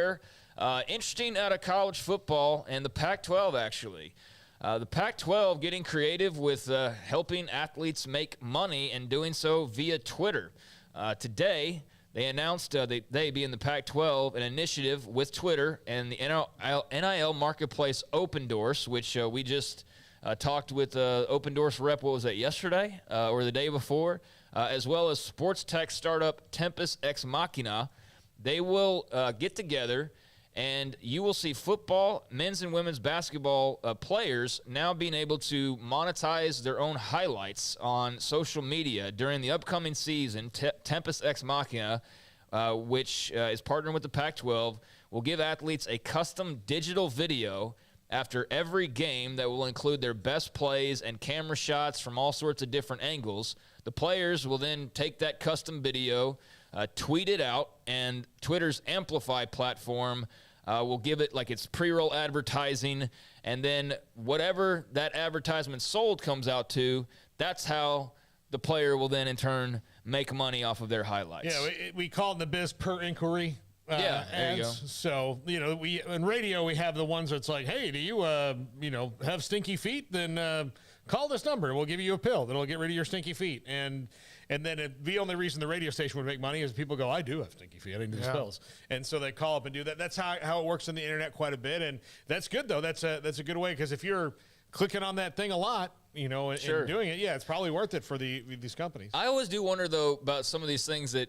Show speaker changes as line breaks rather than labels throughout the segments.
elsewhere. Interesting out of college football and the Pac-12, actually. The Pac-12 getting creative with helping athletes make money and doing so via Twitter. Today, they announced, they being the Pac-12, an initiative with Twitter and the NIL Marketplace Opendorse, which we just talked with Opendorse rep, what was that, yesterday or the day before, as well as sports tech startup Tempus Ex Machina. They will get together, and you will see football, men's and women's basketball players now being able to monetize their own highlights on social media during the upcoming season. Tempus Ex Machina, which is partnering with the Pac-12, will give athletes a custom digital video after every game that will include their best plays and camera shots from all sorts of different angles. The players will then take that custom video, tweet it out, and Twitter's Amplify platform will give it like its pre-roll advertising, and then whatever that advertisement sold comes out to, that's how the player will then in turn make money off of their highlights.
Yeah, we call it the biz per inquiry.
There you go.
So, we in radio, we have the ones that's like, hey, do you, have stinky feet? Then call this number. We'll give you a pill that'll get rid of your stinky feet. And then the only reason the radio station would make money is people go, I do have stinky feet. I didn't do the pills. And so they call up and do that. That's how it works on the internet quite a bit. And that's good, though. That's a good way, because if you're clicking on that thing a lot, and doing it, it's probably worth it for these companies.
I always do wonder, though, about some of these things that,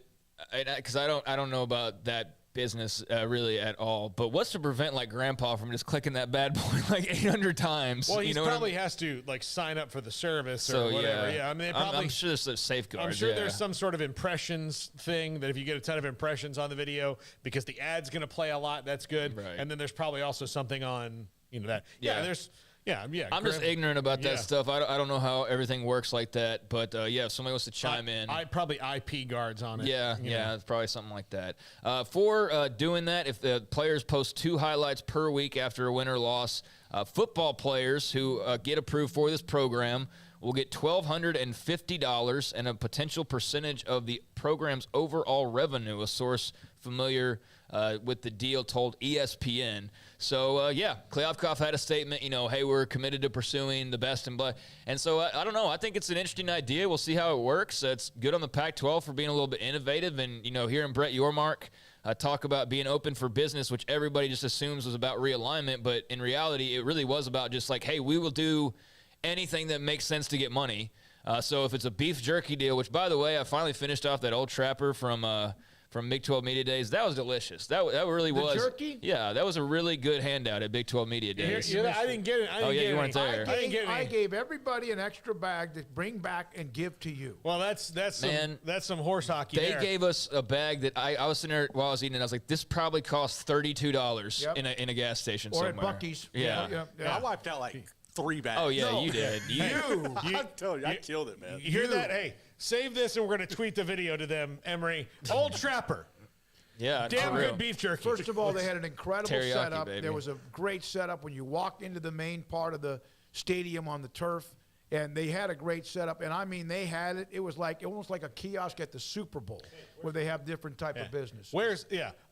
because I don't know about that business really at all, but what's to prevent like grandpa from just clicking that bad boy like 800 times?
Well, he probably has to like sign up for the service or whatever. Yeah, I mean,
I'm sure there's a safeguard.
I'm sure there's some sort of impressions thing that if you get a ton of impressions on the video, because the ad's going to play a lot, that's good.
Right.
And then there's probably also something on that. I'm
just ignorant about that stuff. I don't know how everything works like that, but if somebody wants to chime in.
I probably IP guards on it.
Yeah, it's probably something like that. For doing that, if the players post 2 highlights per week after a win or loss, football players who get approved for this program will get $1,250 and a potential percentage of the program's overall revenue, a source familiar with the deal told ESPN. So, Kliavkoff had a statement, hey, we're committed to pursuing the best in black. And so, I don't know. I think it's an interesting idea. We'll see how it works. It's good on the Pac-12 for being a little bit innovative. And, hearing Brett Yormark talk about being open for business, which everybody just assumes was about realignment. But in reality, it really was about just like, hey, we will do anything that makes sense to get money. So if it's a beef jerky deal, which, by the way, I finally finished off that Old Trapper from Big 12 Media Days. That was delicious. That really was.
The jerky?
Yeah, that was a really good handout at Big 12 Media Days.
I didn't get it.
You weren't there.
I gave everybody an extra bag to bring back and give to you.
Well, that's some horse hockey.
They gave us a bag that I was sitting there while I was eating, and I was like, this probably costs $32 in a gas station
or
somewhere.
At Buc-ee's.
Yeah.
I wiped out like 3 bags.
Oh, yeah, you did.
I'm telling you, I killed it, man.
You hear that? Hey, save this, and we're going to tweet the video to them, Emery. Old Trapper.
Yeah,
damn good beef jerky.
First of all, they had an incredible
Teriyaki,
setup.
baby.
There was a great setup when you walked into the main part of the stadium on the turf, and they had a great setup. And I mean, they had it. It was like almost like a kiosk at the Super Bowl, where they have different type of business.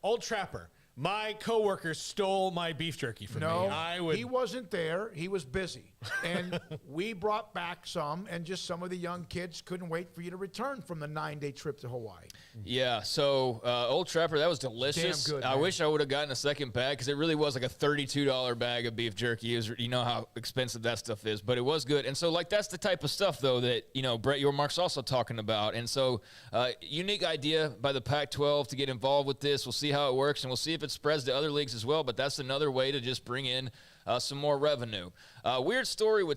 Old Trapper? My coworkers stole my beef jerky from me.
No, he wasn't there. He was busy. And we brought back some, and just some of the young kids couldn't wait for you to return from the 9-day trip to Hawaii.
Yeah, so Old Trapper, that was delicious.
Damn good,
I
man.
wish I would have gotten a second bag, because it really was like a $32 bag of beef jerky. It was, you know how expensive that stuff is, but it was good. And so, like, that's the type of stuff, though, that, Brett Yormark's also talking about. And so, unique idea by the Pac-12 to get involved with this. We'll see how it works, and we'll see if it spreads to other leagues as well, but that's another way to just bring in some more revenue. Weird story with